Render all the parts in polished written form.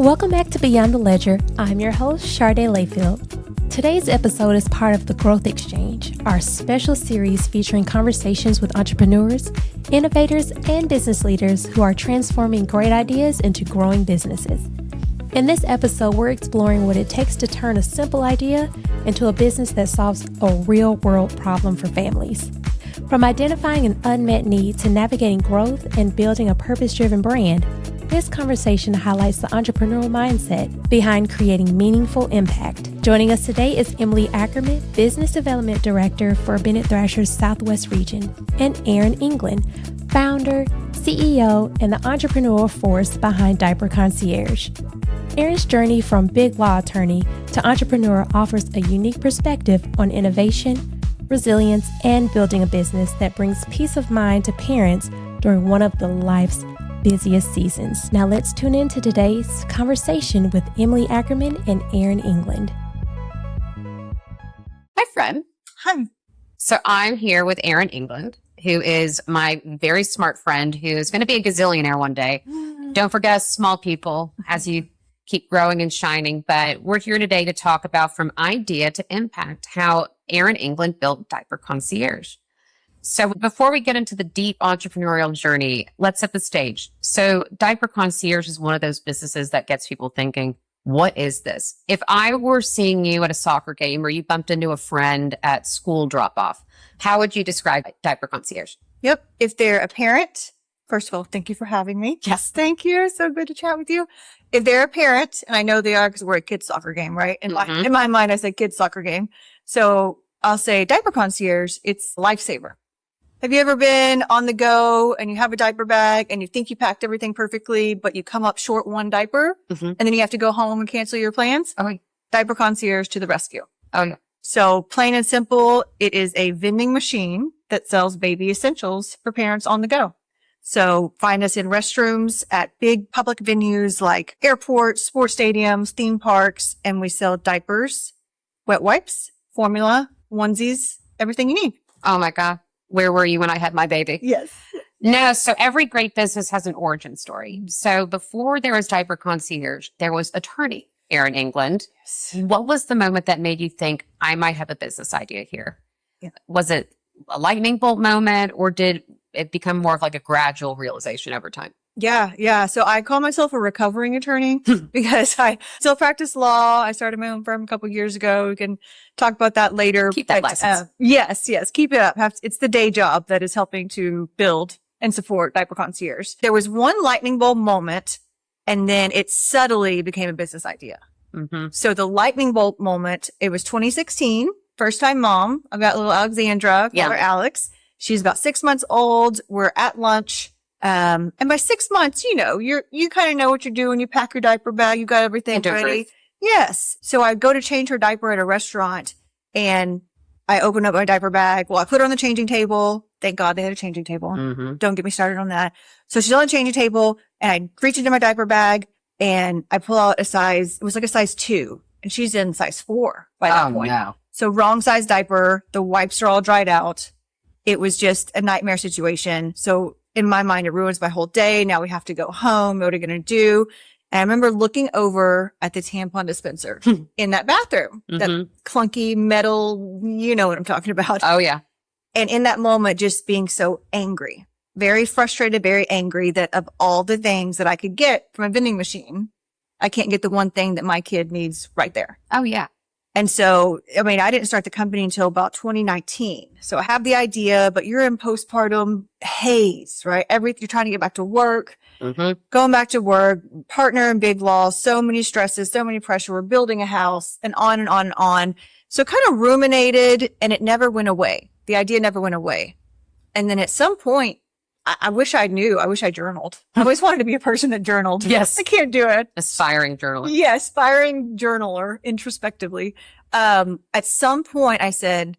Welcome back to Beyond the Ledger. I'm your host, Shardae Layfield. Today's episode is part of the Growth Exchange, our special series featuring conversations with entrepreneurs, innovators, and business leaders who are transforming great ideas into growing businesses. In this episode, we're exploring what it takes to turn a simple idea into a business that solves a real-world problem for families. From identifying an unmet need to navigating growth and building a purpose-driven brand, this conversation highlights the entrepreneurial mindset behind creating meaningful impact. Joining us today is Emily Ackerman, Business Development Director for Bennett Thrasher's Southwest region, and Erin England, founder, CEO, and the entrepreneurial force behind Diaper Concierge. Erin's journey from big law attorney to entrepreneur offers a unique perspective on innovation, resilience, and building a business that brings peace of mind to parents during one of life's busiest seasons. Now let's tune in to today's conversation with Emily Ackerman and Erin England. Hi, friend. Hi. So I'm here with Erin England, who is my very smart friend who's going to be a gazillionaire one day. Don't forget us small people as you keep growing and shining. But we're here today to talk about from idea to impact, how Erin England built Diaper Concierge. So before we get into the deep entrepreneurial journey, let's set the stage. So Diaper Concierge is one of those businesses that gets people thinking, what is this? If I were seeing you at a soccer game or you bumped into a friend at school drop-off, how would you describe Diaper Concierge? Yep. If they're a parent, first of all, thank you for having me. Yes. Thank you. So good to chat with you. If they're a parent, and I know they are because we're at kids soccer game, right? In my mind, I say kids soccer game. So I'll say Diaper Concierge, it's a lifesaver. Have you ever been on the go and you have a diaper bag and you think you packed everything perfectly, but you come up short one diaper and then you have to go home and cancel your plans? Oh, yeah. Diaper Concierge to the rescue. Oh, yeah. So plain and simple, it is a vending machine that sells baby essentials for parents on the go. So find us in restrooms at big public venues like airports, sports stadiums, theme parks, and we sell diapers, wet wipes, formula, onesies, everything you need. Oh, my God. Where were you when I had my baby? Yes. No, so every great business has an origin story. So before there was Diaper Concierge, there was attorney Erin England. Yes. What was the moment that made you think I might have a business idea here? Yeah. Was it a lightning bolt moment, or did it become more of like a gradual realization over time? Yeah. So I call myself a recovering attorney because I still practice law. I started my own firm a couple of years ago. We can talk about that later. Keep that license. Yes. Keep it up. It's the day job that is helping to build and support Diaper Concierge. There was one lightning bolt moment, and then it subtly became a business idea. Mm-hmm. So the lightning bolt moment, it was 2016, first time mom. I've got little Alexandra, call her Alex. She's about 6 months old. We're at lunch. And by 6 months, you kind of know what you're doing. You pack your diaper bag. You got everything ready. Yes. So I go to change her diaper at a restaurant and I open up my diaper bag. Well, I put her on the changing table. Thank God they had a changing table. Mm-hmm. Don't get me started on that. So she's on the changing table and I reach into my diaper bag and I pull out it was like a size 2 and she's in size 4 by that point. No. So wrong size diaper. The wipes are all dried out. It was just a nightmare situation. So in my mind, it ruins my whole day. Now we have to go home. What are we going to do? And I remember looking over at the tampon dispenser in that bathroom, that clunky metal, you know what I'm talking about. Oh, yeah. And in that moment, just being so angry, very frustrated, very angry that of all the things that I could get from a vending machine, I can't get the one thing that my kid needs right there. Oh, yeah. And so, I didn't start the company until about 2019. So I have the idea, but you're in postpartum haze, right? You're trying to get back to work, going back to work, partner in big law, so many stresses, so many pressure. We're building a house and on and on and on. So kind of ruminated and it never went away. The idea never went away. And then at some point, I wish I knew. I wish I journaled. I always wanted to be a person that journaled. Yes. I can't do it. Aspiring journalist. Yeah, aspiring journaler, introspectively. At some point I said,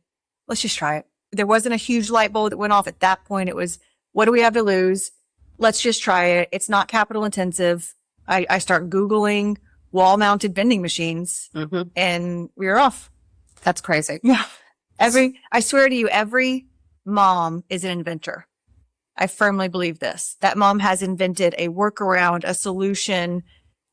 let's just try it. There wasn't a huge light bulb that went off at that point. It was, what do we have to lose? Let's just try it. It's not capital intensive. I start Googling wall mounted vending machines and we were off. That's crazy. Yeah. I swear to you, every mom is an inventor. I firmly believe this. That mom has invented a workaround, a solution,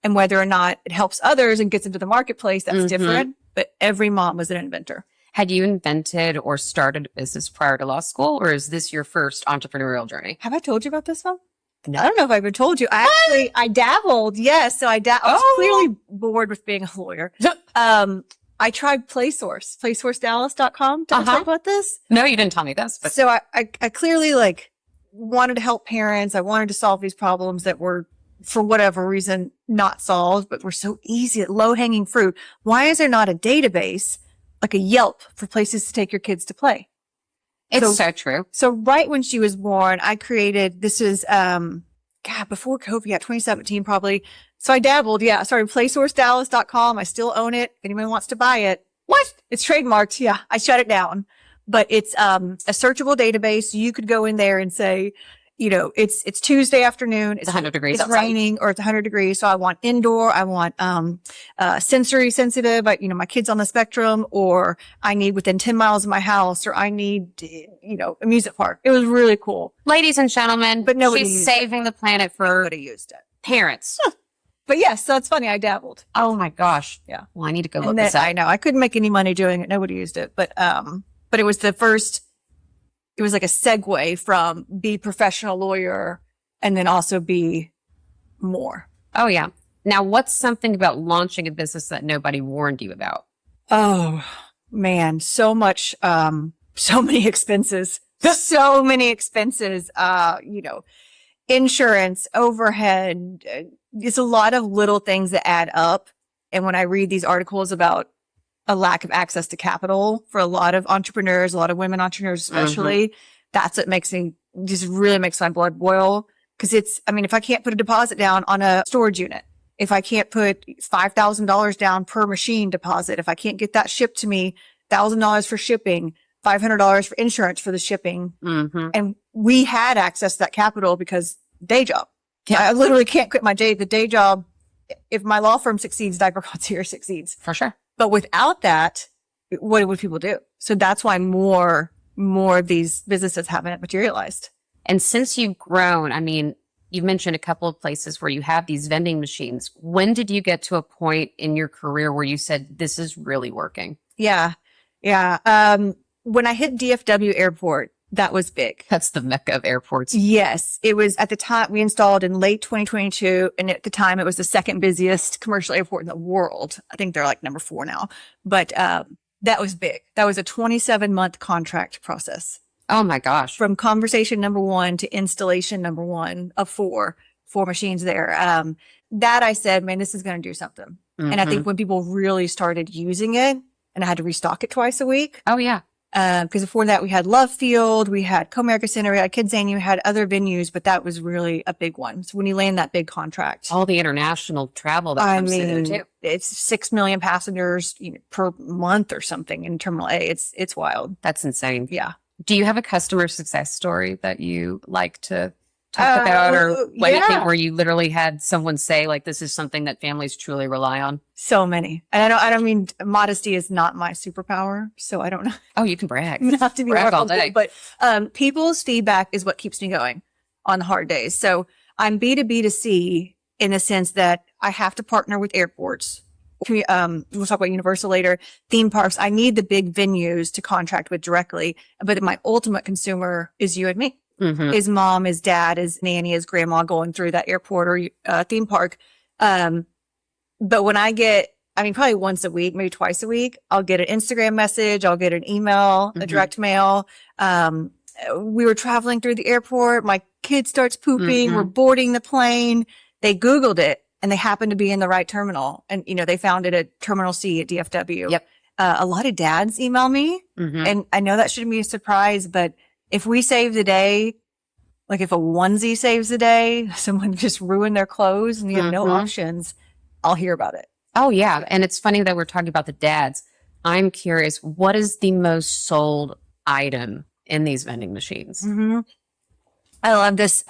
And whether or not it helps others and gets into the marketplace, that's different. But every mom was an inventor. Had you invented or started a business prior to law school, or is this your first entrepreneurial journey? Have I told you about this one? No. I don't know if I ever told you. I dabbled. Yes. So I was clearly bored with being a lawyer. I tried PlaySourceDallas.com. Did I talk about this? No, you didn't tell me this. But So I clearly wanted to help parents. I wanted to solve these problems that were, for whatever reason, not solved, but were so easy, low hanging fruit. Why is there not a database like a Yelp for places to take your kids to play? it's so true. So right when she was born, I created, this is, before COVID, 2017 probably. So I dabbled. Yeah. I started PlaySourceDallas.com. I still own it. If anyone wants to buy it. What? It's trademarked. Yeah. I shut it down, but it's, a searchable database. You could go in there and say, it's Tuesday afternoon. It's 100 degrees It's outside. raining or it's 100 degrees. So I want indoor. I want, sensory sensitive, my kid's on the spectrum, or I need within 10 miles of my house, or I need, a music park. It was really cool. Ladies and gentlemen, But nobody she's used saving the planet for Nobody used it. parents. But yes, so it's funny. I dabbled. Oh my gosh. Yeah. Well, I need to go look And this up. I know I couldn't make any money doing it. Nobody used it, but it was the first, it was like a segue from be professional lawyer and then also be more. Oh yeah. Now, what's something about launching a business that nobody warned you about? Oh man, so much, so many expenses, so many expenses, insurance, overhead. It's a lot of little things that add up. And when I read these articles about a lack of access to capital for a lot of entrepreneurs, a lot of women entrepreneurs, especially, that's what just really makes my blood boil. Cause if I can't put a deposit down on a storage unit, if I can't put $5,000 down per machine deposit, if I can't get that shipped to me, $1,000 for shipping, $500 for insurance for the shipping. And we had access to that capital because day job. Yeah. I literally can't quit the day job. If my law firm succeeds, Diaper Concierge succeeds. For sure. But without that, what would people do? So that's why more of these businesses haven't materialized. And since you've grown, you've mentioned a couple of places where you have these vending machines. When did you get to a point in your career where you said, this is really working? Yeah. When I hit DFW airport, that was big. That's the mecca of airports. Yes. It was at the time we installed in late 2022. And at the time it was the second busiest commercial airport in the world. I think they're like number 4 now, but, that was big. That was a 27-month contract process. Oh my gosh. From conversation number 1 to installation number 1 of 4 machines there. That I said, man, this is going to do something. And I think when people really started using it, and I had to restock it twice a week. Oh yeah. Because before that we had Love Field, we had Co-America Center, we had Kidzania, we had other venues, but that was really a big one. So when you land that big contract, All the international travel that comes through there too. it's 6 million passengers per month or something in Terminal A. It's wild. That's insane. Yeah. Do you have a customer success story that you like to talk about, or anything where you literally had someone say, like, this is something that families truly rely on? So many. And I don't mean modesty is not my superpower. So I don't know. Oh, you can brag. Not to be Brag all humble, day. but people's feedback is what keeps me going on the hard days. So I'm B2B2C in the sense that I have to partner with airports. We'll talk about Universal later. Theme parks. I need the big venues to contract with directly, but my ultimate consumer is you and me. His mom, his dad, his nanny, his grandma going through that airport or theme park. But when I get, probably once a week, maybe twice a week, I'll get an Instagram message. I'll get an email, a direct mail. We were traveling through the airport. My kid starts pooping. We're boarding the plane. They Googled it and they happened to be in the right terminal. And, they found it at Terminal C at DFW. Yep. A lot of dads email me. And I know that shouldn't be a surprise, but if we save the day, like if a onesie saves the day, someone just ruined their clothes and you have no options, I'll hear about it. Oh, yeah. And it's funny that we're talking about the dads. I'm curious, what is the most sold item in these vending machines? I love this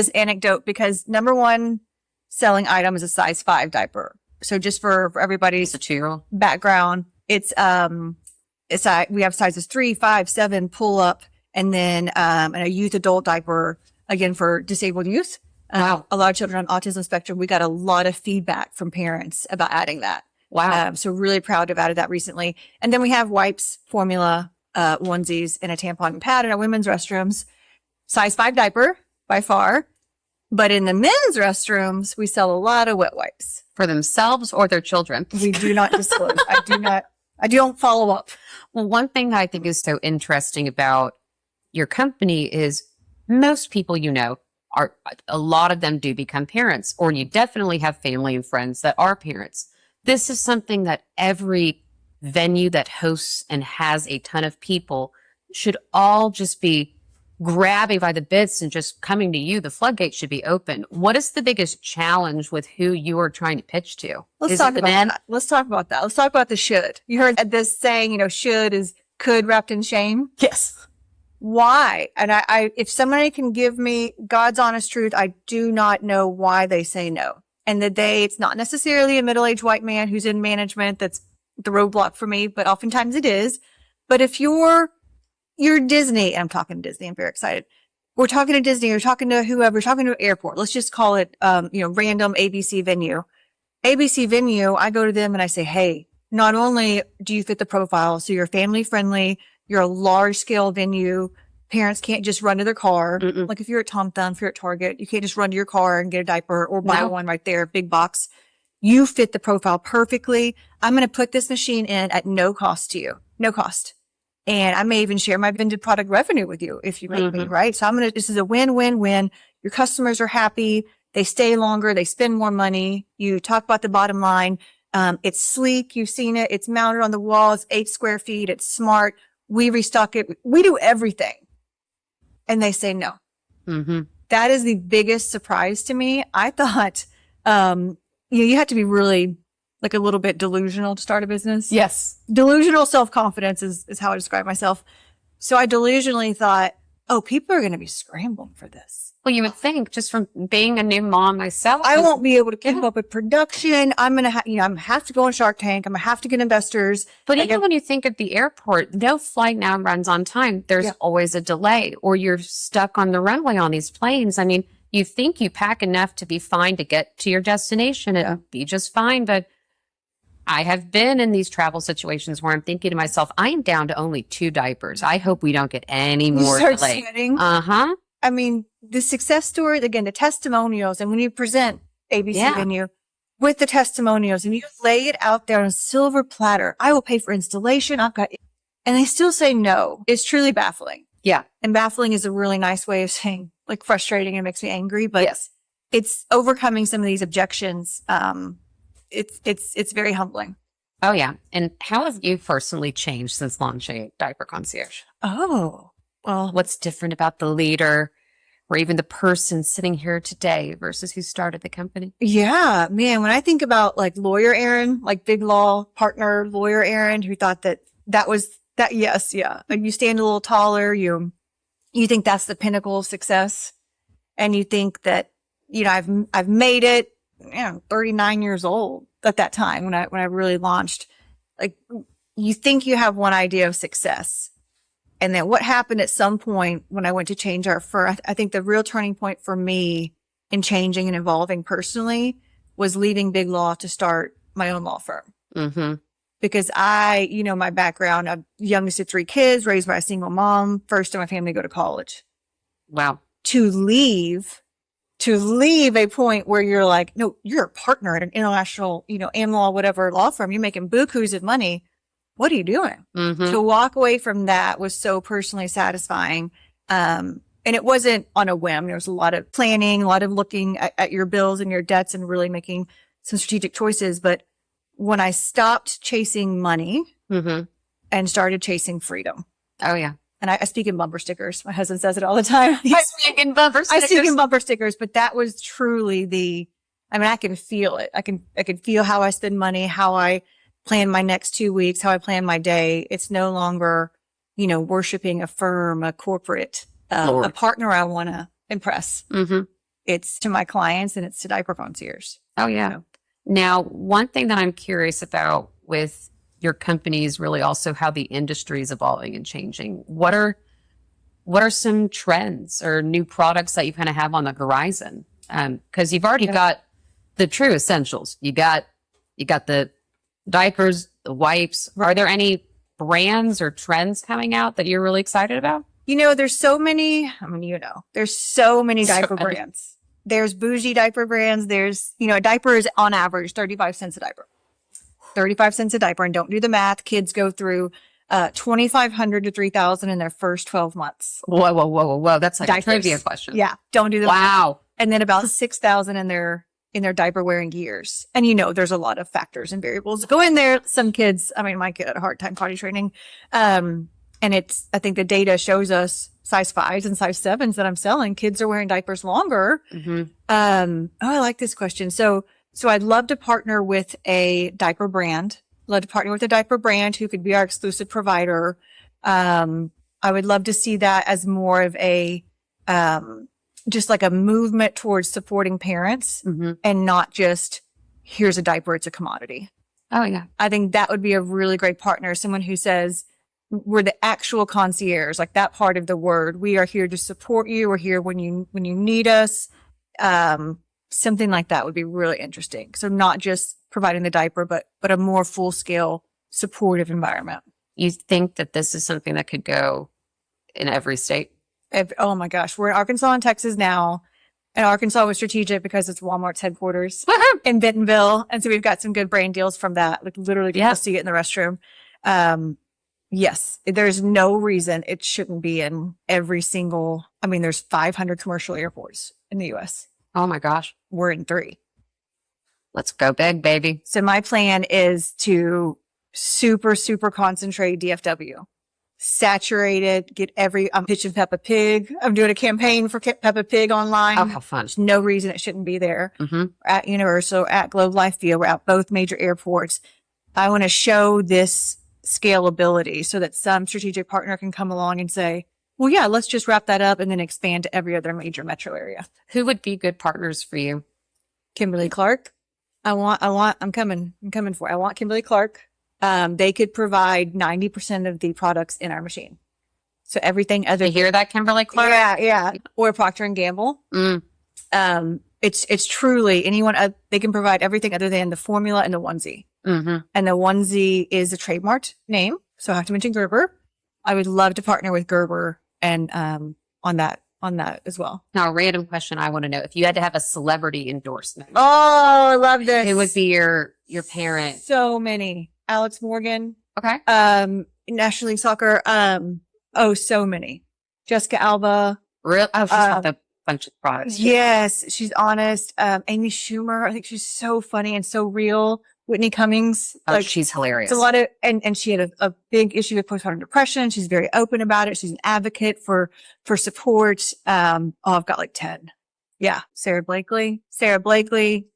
anecdote because number 1 selling item is a size 5 diaper. So just for everybody's It's a 2-year-old. background, we have sizes 3, 5, 7 pull up, and then a youth adult diaper again for disabled youth. Wow. A lot of children on autism spectrum. We got a lot of feedback from parents about adding that. Wow. So really proud to have added that recently. And then we have wipes, formula, onesies, and a tampon and pad in our women's restrooms. Size 5 diaper by far. But in the men's restrooms, we sell a lot of wet wipes. For themselves or their children? We do not disclose. I don't follow up. Well, one thing that I think is so interesting about your company is most people a lot of them do become parents, or you definitely have family and friends that are parents. This is something that every venue that hosts and has a ton of people should all just be grabbing by the bits and just coming to you. The floodgates should be open. What is the biggest challenge with who you are trying to pitch to? Let's talk about that. Let's talk about the should. You heard this saying, should is could wrapped in shame. Yes. Why? And I if somebody can give me God's honest truth, I do not know why they say no. And it's not necessarily a middle-aged white man who's in management that's the roadblock for me, but oftentimes it is. But if you're Disney, and I'm talking to Disney, I'm very excited. We're talking to Disney, you're talking to whoever, you're talking to an airport. Let's just call it, random ABC venue. ABC venue, I go to them and I say, hey, not only do you fit the profile, so you're family friendly, you're a large scale venue. Parents can't just run to their car. Mm-mm. Like if you're at Tom Thumb, if you're at Target, you can't just run to your car and get a diaper or buy one right there, big box. You fit the profile perfectly. I'm going to put this machine in at no cost to you. No cost. And I may even share my vended product revenue with you if you make me, right? So this is a win-win-win. Your customers are happy. They stay longer. They spend more money. You talk about the bottom line. It's sleek. You've seen it. It's mounted on the wall. It's 8 square feet. It's smart. We restock it. We do everything. And they say no. Mm-hmm. That is the biggest surprise to me. I thought, you have to be really like a little bit delusional to start a business. Yes. Delusional self-confidence is how I describe myself. So I delusionally thought, oh, people are going to be scrambling for this. Well, you would think, just from being a new mom myself, I won't be able to keep up with production. I'm going to have to go on Shark Tank. I'm going to have to get investors. But even when you think of the airport, no flight now runs on time. There's always a delay, or you're stuck on the runway on these planes. I mean, you think you pack enough to be fine to get to your destination and be just fine. But I have been in these travel situations where I'm thinking to myself, I am down to only 2 diapers. I hope we don't get any more delay. Sweating. Uh-huh. I mean, the success story, again, the testimonials, and when you present ABC venue with the testimonials and you lay it out there on a silver platter, I will pay for installation. And they still say no. It's truly baffling. Yeah. And baffling is a really nice way of saying like frustrating and makes me angry, but it's overcoming some of these objections. It's very humbling. Oh, yeah. And how have you personally changed since launching Diaper Concierge? Oh, well, What's different about the leader or even the person sitting here today versus who started the company? yeah, man, when I think about like lawyer Erin, like big law partner lawyer Erin, who thought that was that, yes, yeah. Like you stand a little taller, you think that's the pinnacle of success. And you think that, I've made it, 39 years old at that time when I really launched. Like you think you have one idea of success. And then what happened at some point when I went to change our firm, I think the real turning point for me in changing and evolving personally was leaving big law to start my own law firm. Mm-hmm. Because my background, I'm youngest of 3 kids, raised by a single mom, first in my family to go to college. Wow. To leave a point where you're like, no, you're a partner at an international, AmLaw, whatever law firm, you're making bukus of money. What are you doing? Mm-hmm. To walk away from that was so personally satisfying. And it wasn't on a whim. There was a lot of planning, a lot of looking at your bills and your debts and really making some strategic choices. But when I stopped chasing money and started chasing freedom. Oh, yeah. And I speak in bumper stickers. My husband says it all the time. I speak in bumper stickers. I speak in bumper stickers, but that was truly I can feel it. I can feel how I spend money, how I plan my next 2 weeks, how I plan my day. It's no longer, worshiping a firm, a corporate, a partner I want to impress. Mm-hmm. It's to my clients and it's to Diaper Concierge. Oh, yeah. Now, one thing that I'm curious about with your company is really also how the industry is evolving and changing. What are some trends or new products that you kind of have on the horizon? Because you've already got the true essentials. You got the diapers, the wipes. Are there any brands or trends coming out that you're really excited about? There's so many, there's so many diaper brands. There's bougie diaper brands. There's, a diaper is on average 35 cents a diaper. 35 cents a diaper. And don't do the math. Kids go through 2,500 to 3,000 in their first 12 months. Whoa. That's like Diapers. a trivia question. Yeah. Don't do the math. Wow. And then about 6,000 in their diaper wearing years. And there's a lot of factors and variables go in there. Some kids, my kid had a hard time potty training. And I think the data shows us size 5s and size 7s that I'm selling. Kids are wearing diapers longer. Mm-hmm. I like this question. So I'd love to partner with a diaper brand. Love to partner with a diaper brand who could be our exclusive provider. I would love to see that as more of a, just like a movement towards supporting parents and not just here's a diaper, it's a commodity. Oh yeah. I think that would be a really great partner. Someone who says we're the actual concierge, like that part of the word. We are here to support you. We're here when you need us. Something like that would be really interesting. So not just providing the diaper, but a more full scale supportive environment. You think that this is something that could go in every state? Oh my gosh, we're in Arkansas and Texas now. And Arkansas was strategic because it's Walmart's headquarters in Bentonville. And so we've got some good brand deals from that. Like literally people see it in the restroom. Yes, there's no reason it shouldn't be in every single, there's 500 commercial airports in the US. Oh my gosh. We're in 3. Let's go big, baby. So my plan is to super, super concentrate DFW. Saturated, get I'm pitching Peppa Pig. I'm doing a campaign for Peppa Pig online. Oh, how fun. There's no reason it shouldn't be there. Mm-hmm. At Universal, at Globe Life Field, we're at both major airports. I want to show this scalability so that some strategic partner can come along and say, well, yeah, let's just wrap that up and then expand to every other major metro area. Who would be good partners for you? Kimberly Clark. I'm coming for it. I want Kimberly Clark. They could provide 90% of the products in our machine. So everything other You hear that, Kimberly Clark? Yeah. Or Procter and Gamble. It's truly anyone, they can provide everything other than the formula and the onesie. Mm-hmm. And the onesie is a trademarked name. So I have to mention Gerber. I would love to partner with Gerber and, on that as well. Now, a random question I want to know. If you had to have a celebrity endorsement. Oh, I love this. Who would be your parent? So many. Alex Morgan. Okay. National League Soccer. So many. Jessica Alba. Real? Oh, she's got a bunch of products. Yes, she's honest. Amy Schumer. I think she's so funny and so real. Whitney Cummings. Oh, she's hilarious. It's a lot of, and she had a big issue with postpartum depression. She's very open about it. She's an advocate for support. I've got like 10. Yeah. Sarah Blakely.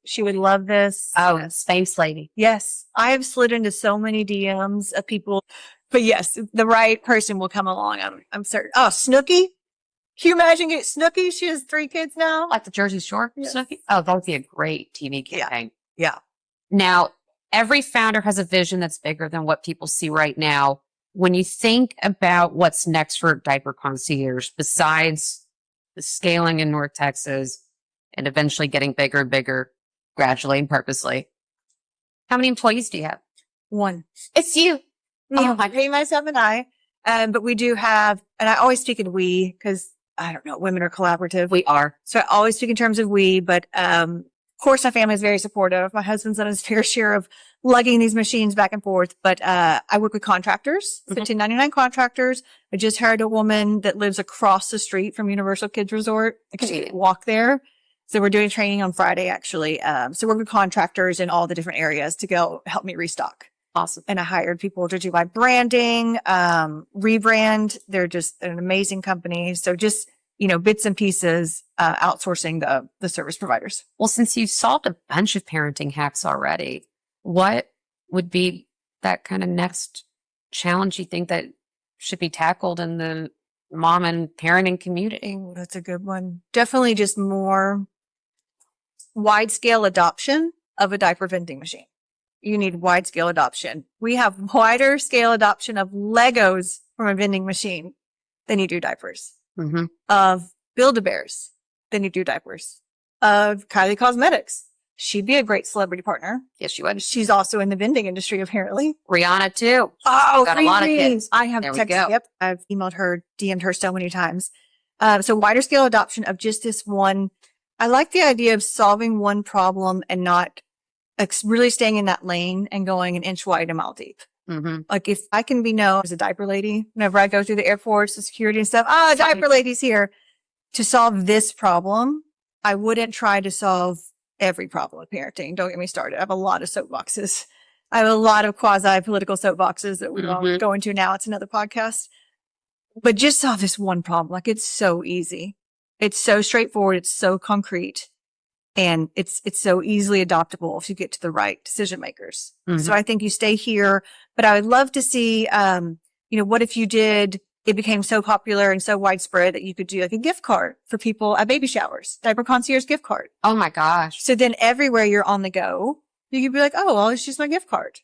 She would love this. Oh, Space Lady. Yes. I have slid into so many DMs of people, but yes, the right person will come along. I'm certain. Oh, Snooki. Can you imagine getting Snooki? She has 3 kids now. Like the Jersey Shore? Yes. Snooki? Oh, that would be a great TV campaign. Yeah. Now, every founder has a vision that's bigger than what people see right now. When you think about what's next for Diaper Concierge, besides the scaling in North Texas and eventually getting bigger and bigger gradually and purposely, how many employees do you have? 1. It's you. Oh, I pay myself and I. But we do have, and I always speak in we because I don't know, women are collaborative. We are. So I always speak in terms of we, but, of course my family is very supportive. My husband's done his fair share of lugging these machines back and forth, but, I work with contractors, 1599 contractors. I just hired a woman that lives across the street from Universal Kids Resort. Like she can walk there. So we're doing training on Friday, actually. So we're with contractors in all the different areas to go help me restock. Awesome. And I hired people to do my branding, rebrand. They're just an amazing company. So just, bits and pieces, outsourcing the service providers. Well, since you've solved a bunch of parenting hacks already, what would be that kind of next challenge you think that should be tackled in the mom and parenting community? Oh, that's a good one. Definitely just more wide scale adoption of a diaper vending machine. You need wide scale adoption. We have wider scale adoption of Legos from a vending machine than you do diapers. Mm-hmm. Of Build-A-Bears than you do diapers. of Kylie Cosmetics. She'd be a great celebrity partner. Yes, you would. She's also in the vending industry, apparently. Rihanna too. Oh, Got a lot of kids. I have There we texted. go. Yep, I've emailed her, DM'd her so many times. So wider scale adoption of just this one. I like the idea of solving one problem and not really staying in that lane and going an inch wide and a mile deep. Mm-hmm. Like if I can be known as a diaper lady, whenever I go through the airports, the security and stuff, diaper lady's here to solve this problem. I wouldn't try to solve every problem with parenting. Don't get me started. I have a lot of soapboxes. I have a lot of quasi-political soapboxes that we won't go into now. It's another podcast. But just solve this one problem. Like it's so easy. It's so straightforward. It's so concrete. And it's so easily adoptable if you get to the right decision makers. Mm-hmm. So I think you stay here, but I would love to see, what if it became so popular and so widespread that you could do like a gift card for people at baby showers, diaper concierge gift card. Oh my gosh. So then everywhere you're on the go, you could be like, oh, well, it's just my gift card.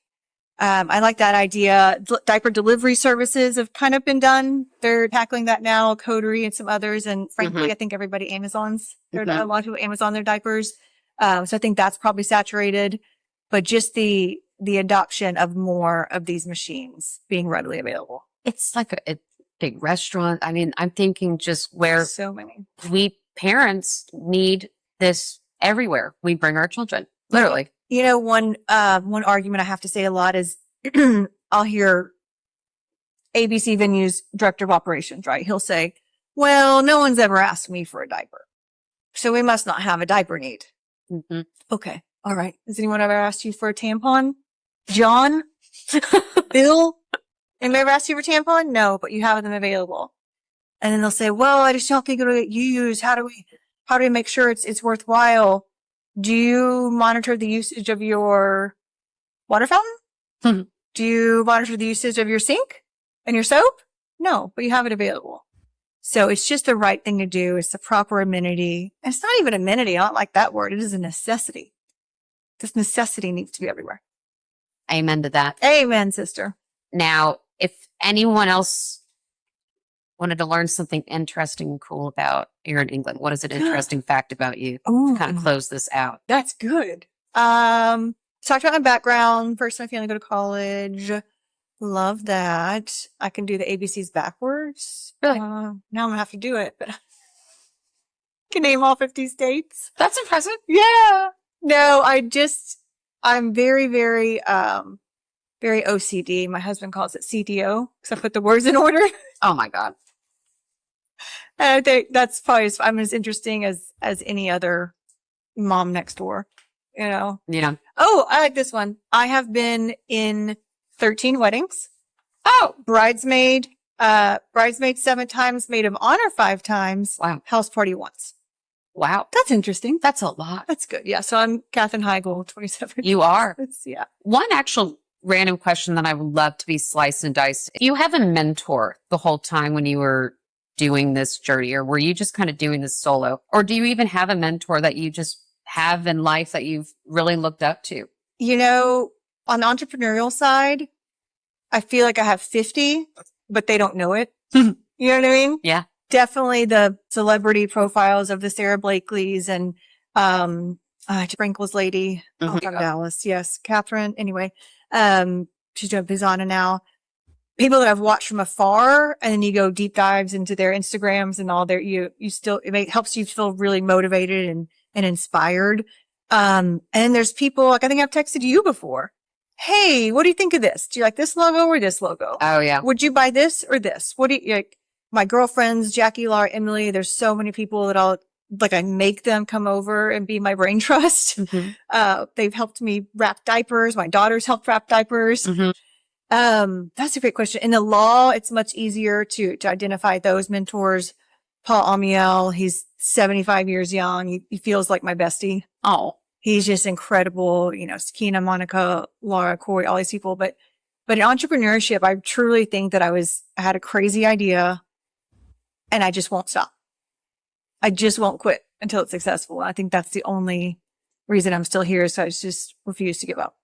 I like that idea. Diaper delivery services have kind of been done. They're tackling that now, Coterie and some others. And frankly, I think everybody Amazons. A lot of people Amazon their diapers. So I think that's probably saturated, but just the adoption of more of these machines being readily available. It's like a big restaurant. I mean, I'm thinking just where So many. we parents need this everywhere. We bring our children, literally. You know, one argument I have to say a lot is I'll hear ABC Venue's director of operations, right? He'll say, well, no one's ever asked me for a diaper, so we must not have a diaper need. Mm-hmm. Okay. All right. Has anyone ever asked you for a tampon? John? Bill? Anybody ever asked you for a tampon? No, but you have them available. And then they'll say, well, I just don't think it'll get used. How do we make sure it's worthwhile? Do you monitor the usage of your water fountain? Mm-hmm. Do you monitor the usage of your sink and your soap? No, but you have it available. So it's just the right thing to do. It's the proper amenity. And it's not even amenity. I don't like that word. It is a necessity. This necessity needs to be everywhere. Amen to that. Amen, sister. Now, if anyone else wanted to learn something interesting and cool about Erin England, what is an interesting fact about you to kind of close this out? That's good. Talked about my background. First, my family go to college. Love that. I can do the ABCs backwards. Really? Now I'm gonna have to do it, but I can name all 50 states. That's impressive. Yeah. No, I'm very, very, very OCD. My husband calls it CDO because I put the words in order. Oh my God. And I think that's probably, I'm as interesting as any other mom next door, you know? Yeah. Oh, I like this one. I have been in 13 weddings. Oh, Bridesmaid 7 times, maid of honor 5 times. Wow. House party once. Wow. That's interesting. That's a lot. That's good. Yeah. So I'm Katherine Heigl, 27. You are. Yeah. One actual random question that I would love to be sliced and diced. Do you have a mentor the whole time when you were doing this journey, or were you just kind of doing this solo? Or do you even have a mentor that you just have in life that you've really looked up to? You know, on the entrepreneurial side, I feel like I have 50, but they don't know it. You know what I mean? Yeah. Definitely the celebrity profiles of the Sarah Blakeleys and Sprinkles lady from Dallas. Yes, Catherine. Anyway, she's doing Bizana now. People that I've watched from afar, and then you go deep dives into their Instagrams and all their, it helps you feel really motivated and inspired. And then there's people, like I think I've texted you before. Hey, what do you think of this? Do you like this logo or this logo? Oh yeah. Would you buy this or this? What do you like? My girlfriends, Jackie, Laura, Emily, there's so many people that I make them come over and be my brain trust. Mm-hmm. They've helped me wrap diapers. My daughter's helped wrap diapers. Mm-hmm. That's a great question. In the law, it's much easier to identify those mentors. Paul Amiel, he's 75 years young. He feels like my bestie. Oh, he's just incredible. You know, Sakina, Monica, Laura, Corey, all these people. But in entrepreneurship, I truly think that I had a crazy idea and I just won't stop. I just won't quit until it's successful. I think that's the only reason I'm still here. So I just refuse to give up.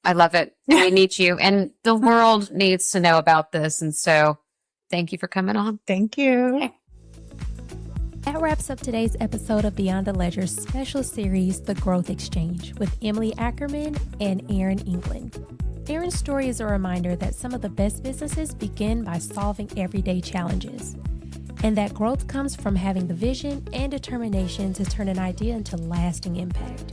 I love it. We need you, and the world needs to know about this. And so thank you for coming on. Thank you. That wraps up today's episode of Beyond the Ledger's special series, The Growth Exchange, with Emily Ackerman and Erin England. Erin's story is a reminder that some of the best businesses begin by solving everyday challenges, and that growth comes from having the vision and determination to turn an idea into lasting impact.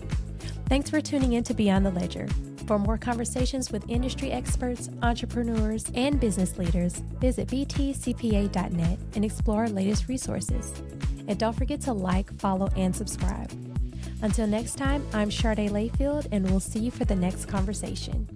Thanks for tuning in to Beyond the Ledger. For more conversations with industry experts, entrepreneurs, and business leaders, visit btcpa.net and explore our latest resources. And don't forget to like, follow, and subscribe. Until next time, I'm Shardae Layfield, and we'll see you for the next conversation.